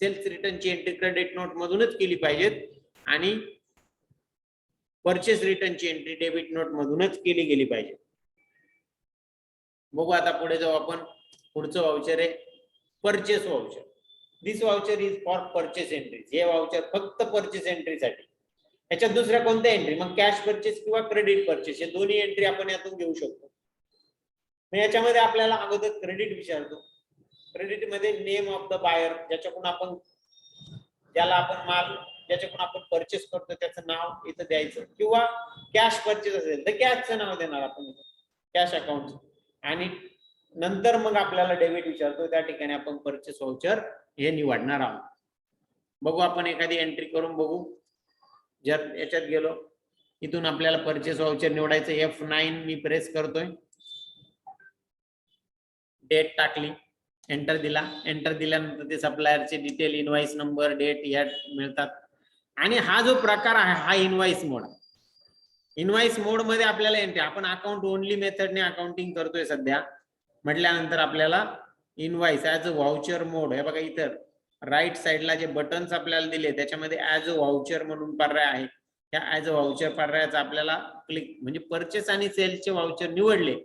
सेल्स रिटर्नची एंट्री क्रेडिट नोट मधूनच केली पाहिजेत, आणि परचेस रिटर्नची एंट्री डेबिट नोट मधूनच केली गेली पाहिजे. बघू आता पुढे जाऊ आपण. पुढचं वाउचर आहे purchase voucher. This voucher is for purchase entries. हे वाउचर फक्त परचेस एंट्रीसाठी. याच्यात दुसऱ्या कोणत्या एंट्री, मग कॅश परचेस किंवा क्रेडिट परचेस, हे दोन्ही एंट्री आपण यातून घेऊ शकतो. मग याच्यामध्ये आपल्याला अगोदर क्रेडिट विचारतो. क्रेडिट मध्ये नेम ऑफ द बायर, ज्याच्याकडून आपण ज्याला आपण माल ज्याच्याकडून आपण परचेस करतो त्याचं नाव इथं द्यायचं, किंवा कॅश परचेस असेल तर कॅशचं नाव देणार आपण कॅश अकाउंट. आणि नंतर मग आपल्याला डेबिट विचारतो, त्या ठिकाणी आपण परचेस वाउचर हे निवडणार आहोत. बघू आपण एखादी एंट्री करून बघू. जर याच्यात गेलो, इथून आपल्याला परचेस वाउचर निवडायचं. F9 मी प्रेस करतोय, डेट टाकली, एंटर दिला. एंटर दिल्यानंतर ते सप्लायरचे डिटेल, इनवॉइस नंबर, डेट या मिळतात. आणि हा जो प्रकार आहे हा इनवॉइस मोड. इनवॉइस मोड मध्ये आपल्याला एंट्री, आपण अकाउंट ओनली मेथडने अकाउंटिंग करतोय सध्या म्हटल्यानंतर आपल्याला इनवॉइस ऍज अ व्हाउचर मोड, हे बघा इथं राईट साइडला जे बटन्स आपल्याला दिले त्याच्यामध्ये ऍज अ व्हाउचर म्हणून पर्याय आहे. त्या ऍज अ व्हाउचर पर्यायाचा आपल्याला क्लिक, म्हणजे परचेस आणि सेल्सचे व्हाउचर निवडले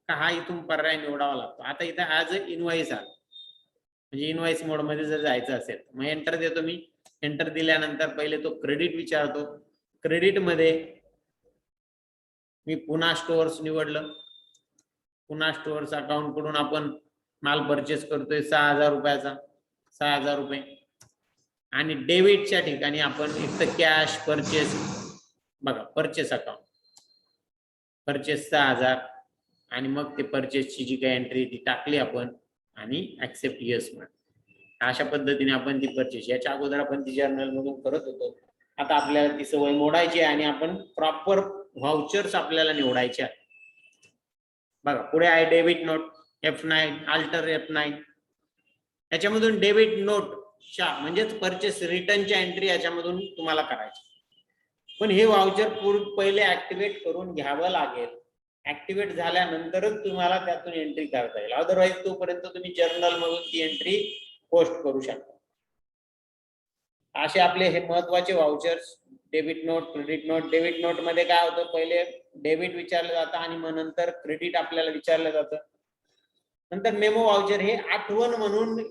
का हा इथून पर्याय निवडावा लागतो. आता इथं ऍज अ इनवॉइस आला, म्हणजे इनवॉइस मोड मध्ये जर जायचं असेल मग एंटर देतो मी. एंटर दिल्यानंतर पहिले तो क्रेडिट विचारतो. क्रेडिट मध्ये मी पुन्हा स्टोअर्स निवडलं. पुन्हा स्टोअर्स अकाउंट कडून आपण माल परचेस करतोय 6,000 रुपयाचा, 6,000 रुपये. आणि डेबिटच्या ठिकाणी आपण इथं कॅश परचेस, बघा परचेस अकाउंट, परचेस 6,000 आणि मग ते परचेसची जी काही एंट्री ती टाकली आपण आणि ऍक्सेप्ट येस म्हणून. अशा पद्धतीने आपण ती परचेस, याच्या अगोदर आपण ती जर्नल मधून करत होतो. आता आपल्याला ती सवय मोडायची आहे आणि आपण प्रॉपर व्हाउचर्स आपल्याला निवडायचे आहे. बघा पुढे आहे debit note, F9, alter F9. याच्यामधून डेबिट नोट म्हणजेच परचेस रिटर्नच्या एंट्री याच्यामधून तुम्हाला करायची. पण हे व्हाउचर पहिले ऍक्टिव्हेट करून घ्यावं लागेल. ऍक्टिव्हेट झाल्यानंतरच तुम्हाला त्यातून एंट्री करता येईल. अदरवाईज तोपर्यंत तुम्ही जर्नल मधून ती एंट्री पोस्ट करू शकता. असे आपले हे महत्वाचे vouchers, debit note, credit note. Debit note मध्ये काय होतं, पहिले डेबिट विचारलं जातं आणि मग नंतर क्रेडिट आपल्याला विचारलं जातं. नंतर मेमो व्हाउचर हे आठवण म्हणून,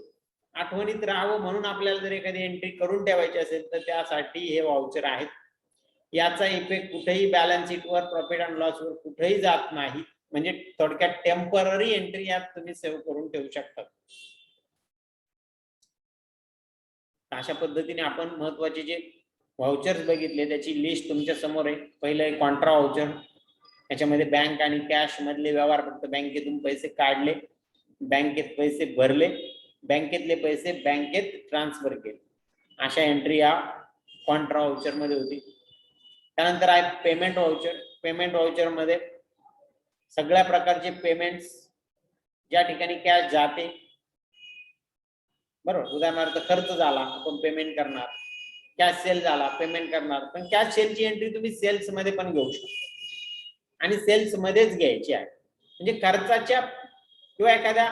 आठवणीत राहावं म्हणून आपल्याला जर एखादी एंट्री करून ठेवायची असेल तर त्यासाठी हे व्हाउचर आहेत. याचा इफेक्ट कुठेही बॅलन्स शीट वर, प्रॉफिट अँड लॉस वर कुठेही जात नाही. म्हणजे थोडक्यात टेम्पररी एंट्री यात तुम्ही सेव्ह करून ठेवू शकता. अशा पद्धतीने आपण महत्वाचे जे व्हाउचर्स बघितले त्याची लिस्ट तुमच्या समोर आहे. पहिलं आहे कॉन्ट्रा व्हाउचर. याच्यामध्ये बँक आणि कॅश मधले व्यवहार, फक्त बँकेतून पैसे काढले, बँकेत पैसे भरले, बँकेतले पैसे बँकेत ट्रान्सफर केले, अशा एंट्री या कॉन्ट्रा व्हाउचर मध्ये होती. त्यानंतर आहे पेमेंट व्हाउचर. पेमेंट व्हाउचर मध्ये सगळ्या प्रकारचे पेमेंट्स ज्या ठिकाणी कॅश जाते, बरोबर, उदाहरणार्थ खर्च झाला आपण पेमेंट करणार, कॅश सेल झाला पेमेंट करणार. पण कॅश सेलची एंट्री तुम्ही सेल्स मध्ये पण घेऊ शकता आणि सेल्स मध्येच घ्यायची आहे. म्हणजे खर्चाच्या किंवा एखाद्या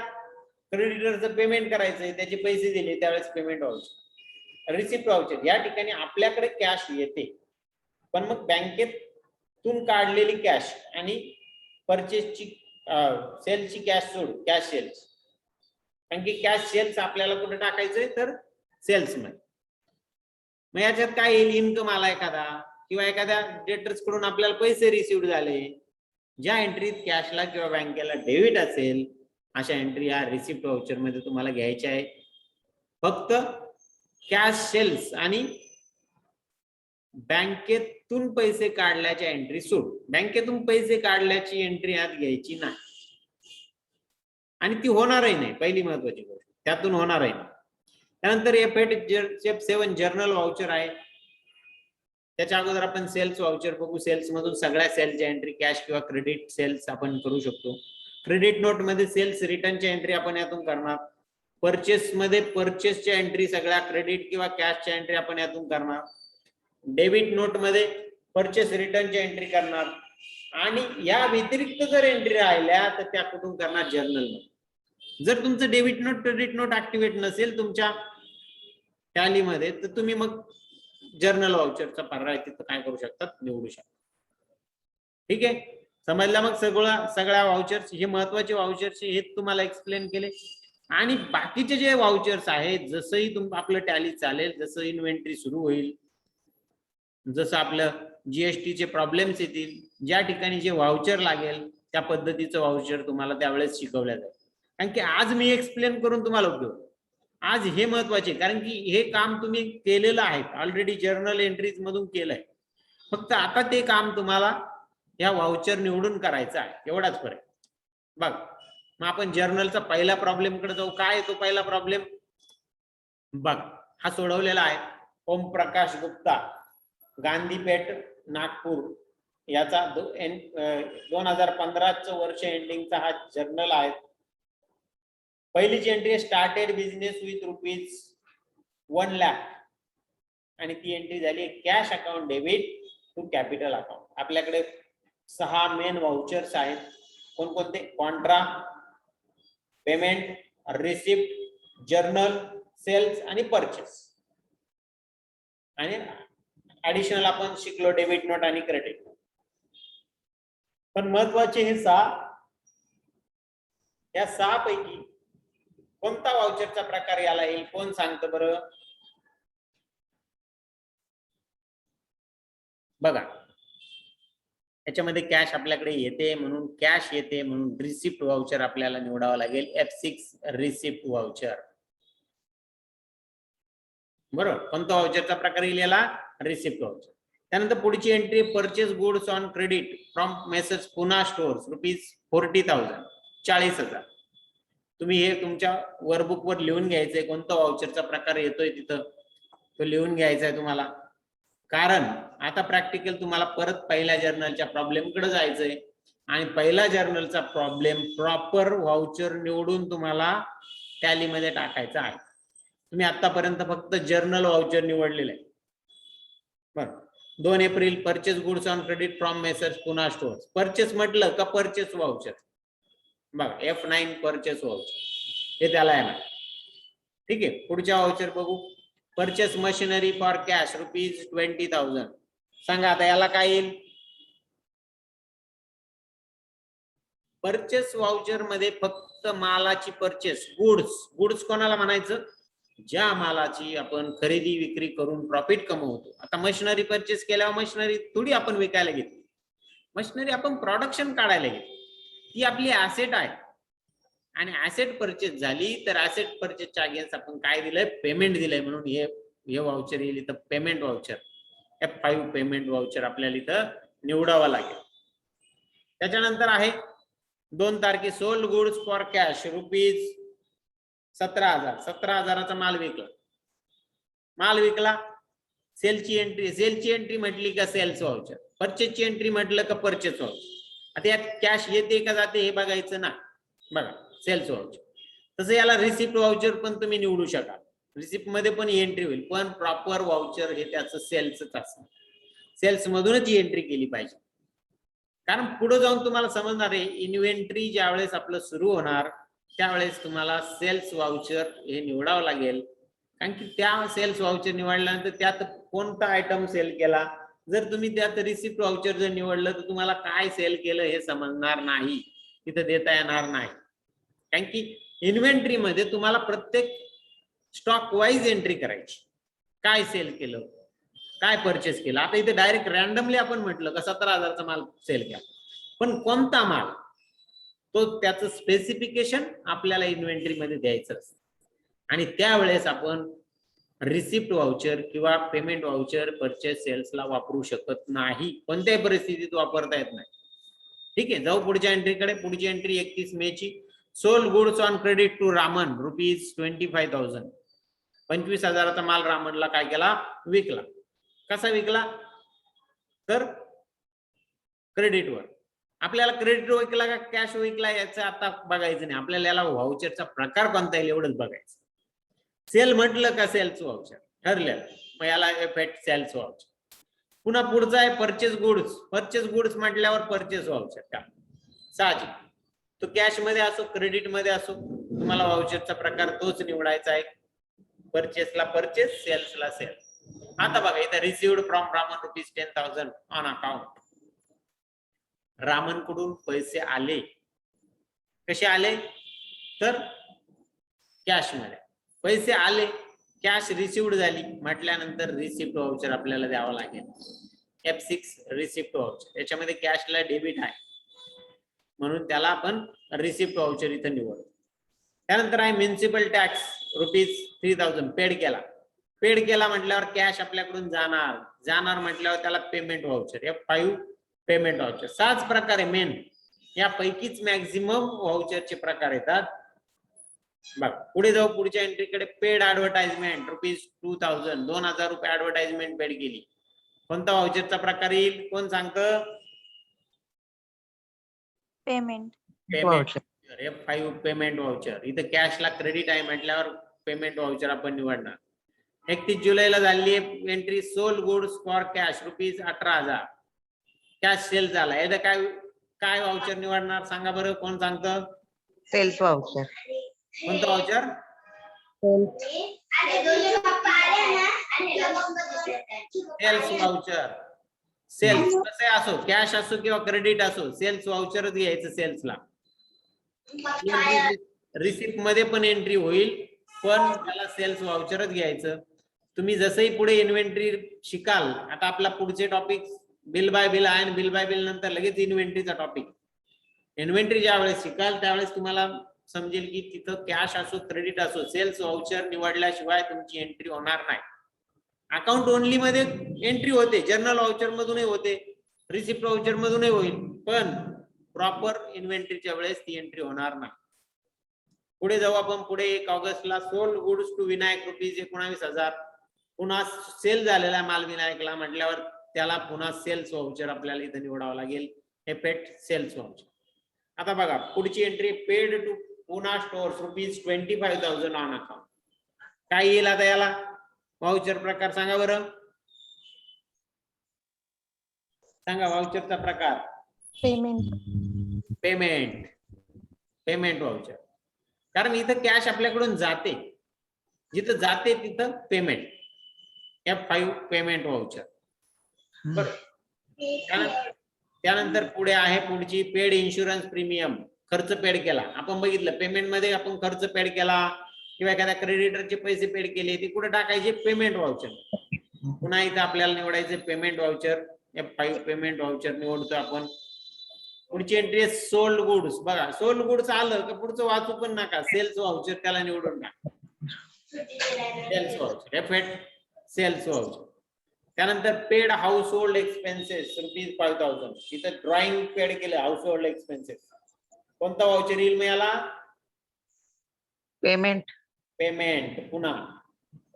क्रेडिटरचं पेमेंट करायचंय, त्याचे पैसे दिले त्यावेळेस पेमेंट व्हाउचर. रिसिप्ट व्हाउचर, या ठिकाणी आपल्याकडे कॅश येते पण मग बँकेतून काढलेली कॅश आणि परचेसची सेलची कॅश सोडून कॅश सेल्स, कारण की कॅश सेल्स आपल्याला कुठे टाकायचंय तर सेल्स मध्ये. मग याच्यात काय येईल, इन्कम आला एखादा किंवा एखाद्या डेटर्स कडून आपल्याला पैसे रिसिव्ह झाले, ज्या एंट्रीत कॅशला किंवा बँकेला डेबिट असेल अशा एंट्री या रिसिप्ट व्हाउचर मध्ये तुम्हाला घ्यायच्या आहे. फक्त कॅश सेल्स आणि बँकेतून पैसे काढल्याच्या एंट्री सोड. बँकेतून पैसे काढल्याची एंट्री यात घ्यायची नाही आणि ती होणारही नाही. पहिली महत्वाची गोष्ट त्यातून होणारही नाही. त्यानंतर F7 जर्नल व्हाउचर आहे. त्याच्या अगोदर आपण सेल्स व्हाउचर बघू. सेल्स मधून सगळ्या सेलच्या एंट्री कॅश किंवा क्रेडिट सेल्स आपण करू शकतो. क्रेडिट नोट मध्ये सेल्स रिटर्नच्या एंट्री आपण यातून करणार. परचेस मध्ये परचेसच्या एंट्री सगळ्या क्रेडिट किंवा कॅशच्या एंट्री आपण यातून करणार. डेबिट नोट मध्ये परचेस रिटर्नच्या एंट्री करणार आणि या व्यतिरिक्त जर एंट्री राहिल्या तर त्या कुठून करणार, जर्नल मध्ये. जर तुमचं debit note credit note activate नसेल तुमच्या टॅली मध्ये तर तुम्ही मग जर्नल व्हाउचरचा पर्याय तिथं काय करू शकतात, निवडू शकता. ठीक आहे. समजला मग सगळ्या वाउचर्स, हे महत्वाचे वाउचर्स हे तुम्हाला एक्सप्लेन केले. आणि बाकीचे जे वाउचर्स आहेत, जसंही आपलं टॅली चालेल, जसं इन्व्हेंटरी सुरू होईल, जसं आपलं जीएसटी चे प्रॉब्लेम्स येतील, ज्या ठिकाणी जे वाउचर लागेल त्या पद्धतीचं वाउचर तुम्हाला त्यावेळेस शिकवल्या जाईल. कारण की आज मी एक्सप्लेन करून तुम्हाला उपयोग, आज हे महत्वाचे, कारण की हे काम तुम्ही केलेलं आहे ऑलरेडी, जर्नल एंट्रीज मधून केलंय. फक्त आता ते काम तुम्हाला या वाउचर निवडून करायचं आहे, एवढाच फरक. बघ, मग आपण जर्नलचा पहिला प्रॉब्लेम कडे जाऊ. काय तो पहिला प्रॉब्लेम? बघ, हा सोडवलेला आहे. ओम प्रकाश गुप्ता, गांधीपेठ, नागपूर, याचा 2015 वर्ष एंडिंगचा हा जर्नल आहे. पहिलीची entry started business with ₹1 lakh, आणि ती एंट्री झाली cash account debit to capital account. आपल्याकडे 6 मेन वाउचर्स आहेत. कोणकोणते? Contra, payment, receipt, journal, sales आणि परचेस. आणि ऍडिशनल आपण शिकलो डेबिट नोट आणि क्रेडिट नोट. पण महत्वाचे हे 6, या 6 पैकी कोणता वाउचरचा प्रकार याला येईल? कोण सांगतं बरं? बघा, याच्यामध्ये कॅश आपल्याकडे येते म्हणून कॅश येते म्हणून रिसिप्ट वाउचर आपल्याला निवडावं लागेल. F6 receipt voucher. बरोबर, कोणता वाउचरचा प्रकार येईल याला? Receipt voucher. त्यानंतर पुढची entry purchase goods on credit from messrs Poona stores ₹40,000, 40,000. तुम्ही हे तुमच्या वर्कबुक वर लिहून घ्यायचंय, कोणता वाउचरचा प्रकार येतोय तिथं तो लिहून घ्यायचा आहे तुम्हाला. कारण आता प्रॅक्टिकल तुम्हाला परत पहिल्या जर्नलच्या प्रॉब्लेम कडे जायचंय, आणि पहिला जर्नलचा प्रॉब्लेम प्रॉपर वाउचर निवडून तुम्हाला टॅलीमध्ये टाकायचा आहे. तुम्ही आतापर्यंत फक्त जर्नल वाउचर निवडलेलं आहे. बरं, 2 April purchase goods on credit from messrs Poona stores. Purchase म्हटलं का परचेस वाउचर. बघा, F9 परचेस वाउचर हे त्याला येणार. ठीक आहे, पुढच्या वाउचर बघू. Purchase machinery for cash ₹20,000. सांगा आता याला काय येईल? परचेस वाउचर मध्ये फक्त मालाची परचेस, गुड्स कोणाला म्हणायचं? ज्या मालाची आपण खरेदी विक्री करून प्रॉफिट कमवतो. आता मशिनरी परचेस केल्यावर मशिनरी थोडी आपण विकायला घेतली, मशिनरी आपण प्रोडक्शन काढायला घेतली, ती आपली ऍसेट आहे. आणि ऍसेट परचेस झाली तर ऍसेट परचेसच्या अगेन्स्ट आपण काय दिलंय? पेमेंट दिलंय. म्हणून हे वाउचर येईल इथं payment voucher. F5 payment voucher आपल्याला इथं निवडावा लागेल. त्याच्यानंतर आहे 2 तारखे सोल्ड गुड्स फॉर कॅश ₹17,000. 17,000चा माल विकला. सेलची एंट्री म्हटली का सेल्स वाउचर, परचेसची एंट्री म्हटलं का परचेस वाउचर. आता यात कॅश येते का जाते हे बघायचं ना. बघा, सेल्स वाउचर. तसं याला रिसिप्ट वाउचर पण तुम्ही निवडू शकाल. रिसिप्ट मध्ये पण एंट्री होईल, पण प्रॉपर वाउचर हे त्याचं सेल्सच असणार. सेल्स मधूनच ही एंट्री केली पाहिजे. कारण पुढे जाऊन तुम्हाला समजणार आहे, इन्व्हेंटरी ज्यावेळेस आपलं सुरू होणार त्यावेळेस तुम्हाला सेल्स वाउचर हे निवडावं लागेल. कारण की त्या सेल्स वाउचर निवडल्यानंतर त्यात कोणता आयटम सेल केला, जर तुम्ही त्यात रिसिप्ट वाउचर जर निवडलं तर तुम्हाला काय सेल केलं हे समजणार नाही, तिथं देता येणार नाही. कारण की इन्व्हेंटरी मध्ये तुम्हाला प्रत्येक स्टॉक वाईज एंट्री करायची, काय सेल केलं, काय परचेस केलं. आता इथे डायरेक्ट रॅन्डमली आपण म्हटलं का 17,000चा माल सेल केला, पण कोणता माल तो त्याचं स्पेसिफिकेशन आपल्याला इन्व्हेंटरी मध्ये द्यायचं असतं. आणि त्यावेळेस आपण रिसिप्ट वाउचर किंवा पेमेंट वाउचर परचेस सेल्सला वापरू शकत नाही, कोणत्याही परिस्थितीत वापरता येत नाही. ठीक आहे, जाऊ पुढच्या एंट्रीकडे. पुढची एंट्री 31 मे ची. Sold goods on credit to Raman ₹25,000. 25,000चा माल रामनला काय केला? विकला. कसा विकला? तर क्रेडिटवर. आपल्याला क्रेडिट विकला का कॅश विकला याचं आता बघायचं नाही, आपल्याला याला व्हाउचरचा प्रकार कोणता येईल एवढंच बघायचं. सेल म्हटलं का सेल्स व्हाउचर ठरलेलं, मग याला इफेक्ट सेल्स व्हाउचर. पुन्हा पुढचा आहे परचेस गुड्स म्हटल्यावर परचेस व्हाउचर का साहजिक, तो कॅश मध्ये असो क्रेडिट मध्ये असो तुम्हाला व्हाउचरचा प्रकार तोच निवडायचा आहे. परचेसला परचेस, सेल्सला सेल. आता बघा इथं received from Raman ₹10,000 on account. रामनकडून पैसे आले, कसे आले तर कॅश मध्ये पैसे आले, कॅश रिसिव्ड झाली म्हटल्यानंतर रिसिप्ट व्हाउचर आपल्याला द्यावं लागेल. F6 रिसिप्ट व्हाउचर, याच्यामध्ये कॅशला डेबिट आहे म्हणून त्याला आपण रिसिप्ट व्हाउचर इथं निवडतो. त्यानंतर आहे म्युनिसिपल टॅक्स ₹3000 पेड केला म्हटल्यावर कॅश आपल्याकडून जाणार म्हटल्यावर त्याला payment voucher F5 payment voucher. 6 प्रकारे मेन, यापैकीच मॅक्झिमम व्हाउचरचे प्रकार येतात. बघ पुढे जाऊ पुढच्या एंट्रीकडे. पेड ऍडव्हर्टाइजमेंट ₹2000 ₹2000 ऍडव्हर्टाइजमेंट पेड केली. कोणता व्हाउचरचा प्रकार येईल, कोण सांगतं? Payment F5 payment voucher. इथं कॅशला क्रेडिट आहे म्हटल्यावर पेमेंट व्हाउचर आपण निवडणार. 31 जुलैला झाली entry sold goods for cash ₹18,000 cash sale झाला. याचं काय व्हाउचर निवडणार सांगा बरं, कोण सांगतं? Sales voucher. कोणतं व्हाउचर? Sales voucher. सेल्स कसे असो, कॅश असो किंवा क्रेडिट असो, सेल्स व्हाउचरच घ्यायचं. सेल्सला रिसिप्ट मध्ये पण एंट्री होईल पण त्याला सेल्स व्हाउचरच घ्यायचं. तुम्ही जसंही पुढे इन्व्हेंटरी शिकाल, आता आपला पुढचे टॉपिक बिल बाय बिल आहे आणि बिल बाय बिल नंतर लगेच इन्व्हेंटरीचा टॉपिक. इन्व्हेंटरी ज्या वेळेस शिकाल त्यावेळेस तुम्हाला समजेल की तिथं कॅश असो क्रेडिट असो सेल्स व्हाउचर निवडल्याशिवाय तुमची एंट्री होणार नाही. अकाउंट ओनली मध्ये एंट्री होते, जर्नल व्हाउचर मधूनही होते, रिसिप्ट व्हाउचर मधूनही होईल, पण प्रॉपर इन्व्हेंटरीच्या वेळेस ती एंट्री होणार नाही. पुढे जाऊ आपण. पुढे 1 ऑगस्टला सोल्ड गुड्स टू विनायक ₹19,000 पुन्हा सेल झालेला माल विनायकला म्हटल्यावर त्याला पुन्हा सेल्स व्हाउचर आपल्याला इथे निवडावं लागेल. Effect sales voucher. आता बघा पुढची entry paid to Poona stores ₹25,000 on account. काय येईल आता याला व्हाउचर प्रकार सांगा बरं, सांगा व्हाउचरचा प्रकार. Payment voucher. कारण इथं कॅश आपल्याकडून जाते, जिथं जाते तिथं पेमेंट. F5 payment voucher. त्यानंतर पुढे आहे पुढची पेड इन्शुरन्स प्रीमियम. खर्च पेड केला. आपण बघितलं पेमेंट मध्ये आपण खर्च पेड केला किंवा एखाद्या क्रेडिटरचे पैसे पेड केले ते कुठे टाकायचे, पेमेंट व्हाउचर. पुन्हा इथं आपल्याला निवडायचे payment voucher. F5 payment voucher निवडतो आपण. पुढची एंट्री आहे सोल्ड गुड्स. बघा सोल्ड गुड्स आलं का पुढचं वाचू पण नका, सेल्स व्हाउचर त्याला निवडून टाका. Sales voucher F8 sales voucher. त्यानंतर पेड हाऊस होल्ड एक्सपेन्सेस ₹5,000. इथं ड्रॉइंग पेड केलं हाऊस होल्ड एक्सपेन्सेस. कोणता व्हाउचर येईल मग याला? पेमेंट. पुन्हा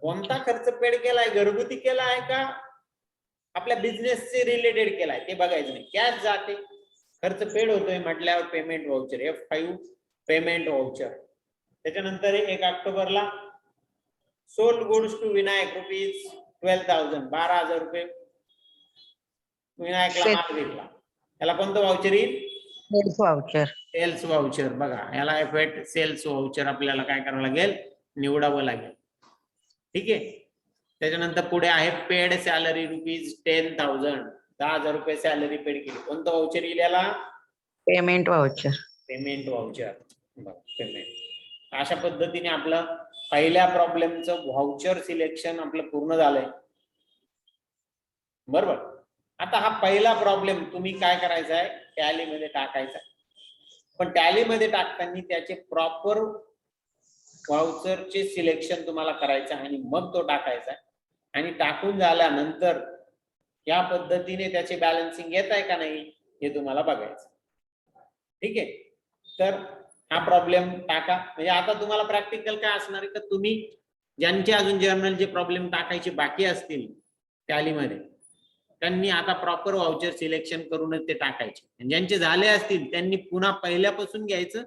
कोणता खर्च पेड केलाय, घरगुती केलाय का आपल्या बिझनेसचे रिलेटेड केलाय ते बघायचं नाही. कॅश जाते, खर्च पेड होतोय म्हटल्यावर payment voucher F5 payment voucher. त्याच्यानंतर 1 ऑक्टोबरला सोल्ड गुड्स टू विनायक ₹12,000 ₹12,000 विनायकला माल विकला. याला कोणतं व्हाउचर येईल? Sales voucher. बघा याला F8 सेल्स व्हाउचर आपल्याला काय करावं लागेल, निवडावं लागेल. ठीक आहे. त्याच्यानंतर पुढे आहे पेड सॅलरी ₹10,000 ₹10,000 सॅलरी पेड केली. कोणतं व्हाउचर येईल याला? Payment voucher. पेमेंट. अशा पद्धतीने आपलं पहिल्या प्रॉब्लेमचं व्हाउचर सिलेक्शन आपलं पूर्ण झालंय. बरोबर. आता हा पहिला प्रॉब्लेम तुम्ही काय करायचा आहे, टॅली मध्ये टाकायचा. पण टॅली मध्ये टाकताना त्याचे प्रॉपर व्हाउचरचे सिलेक्शन तुम्हाला करायचं आणि मग तो टाकायचा. आणि टाकून झाल्यानंतर या पद्धतीने त्याचे बॅलन्सिंग येत आहे का नाही हे तुम्हाला बघायचं. ठीक आहे. तर हा प्रॉब्लेम टाका. म्हणजे आता तुम्हाला प्रॅक्टिकल काय असणार आहे, तर तुम्ही ज्यांचे अजून जर्नलचे प्रॉब्लेम टाकायचे बाकी असतील टॅलीमध्ये त्यांनी आता प्रॉपर व्हाउचर सिलेक्शन करूनच ते टाकायचे. ज्यांचे झाले असतील त्यांनी पुन्हा पहिल्यापासून घ्यायचं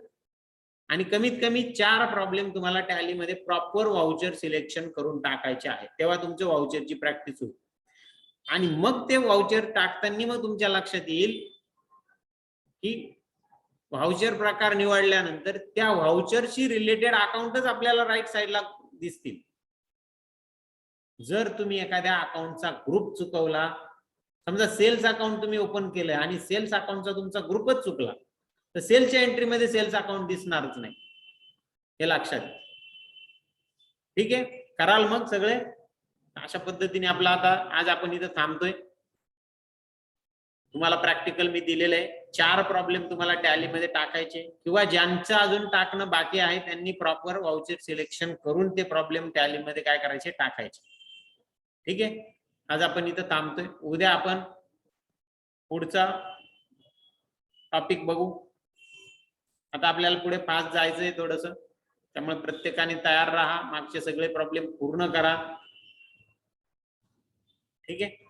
आणि कमीत कमी 4 प्रॉब्लेम तुम्हाला टॅलीमध्ये प्रॉपर व्हाउचर सिलेक्शन करून टाकायचे आहेत. तेव्हा तुमच्या व्हाउचरची प्रॅक्टिस होईल. आणि मग ते व्हाउचर टाकताना मग तुमच्या लक्षात येईल की व्हाउचर प्रकार निवडल्यानंतर त्या व्हाउचरशी रिलेटेड अकाउंटच आपल्याला राईट साइडला दिसतील. जर तुम्ही एखाद्या अकाउंटचा ग्रुप चुकवला समजा सेल्स अकाउंट तुम्ही ओपन केलंय आणि सेल्स अकाउंटचा तुमचा ग्रुपच चुकला, तर सेलच्या एंट्रीमध्ये सेल्स अकाउंट दिसणारच नाही, हे लक्षात घ्या. ठीक आहे, कराल मग सगळे अशा पद्धतीने. आपला आता आज आपण इथं थांबतोय. तुम्हाला प्रॅक्टिकल मी दिलेलं आहे. 4 प्रॉब्लेम तुम्हाला टॅलीमध्ये टाकायचे, किंवा ज्यांचं अजून टाकणं बाकी आहे त्यांनी प्रॉपर वाउचर सिलेक्शन करून ते प्रॉब्लेम टॅलीमध्ये काय करायचे, टाकायचे. ठीक आहे, आज आपण इथं थांबतोय. उद्या आपण पुढचा टॉपिक बघू. आता आपल्याला पुढे फास्ट जायचंय थोडस, त्यामुळे प्रत्येकाने तयार राहा, मागचे सगळे प्रॉब्लेम पूर्ण करा. ठीक आहे.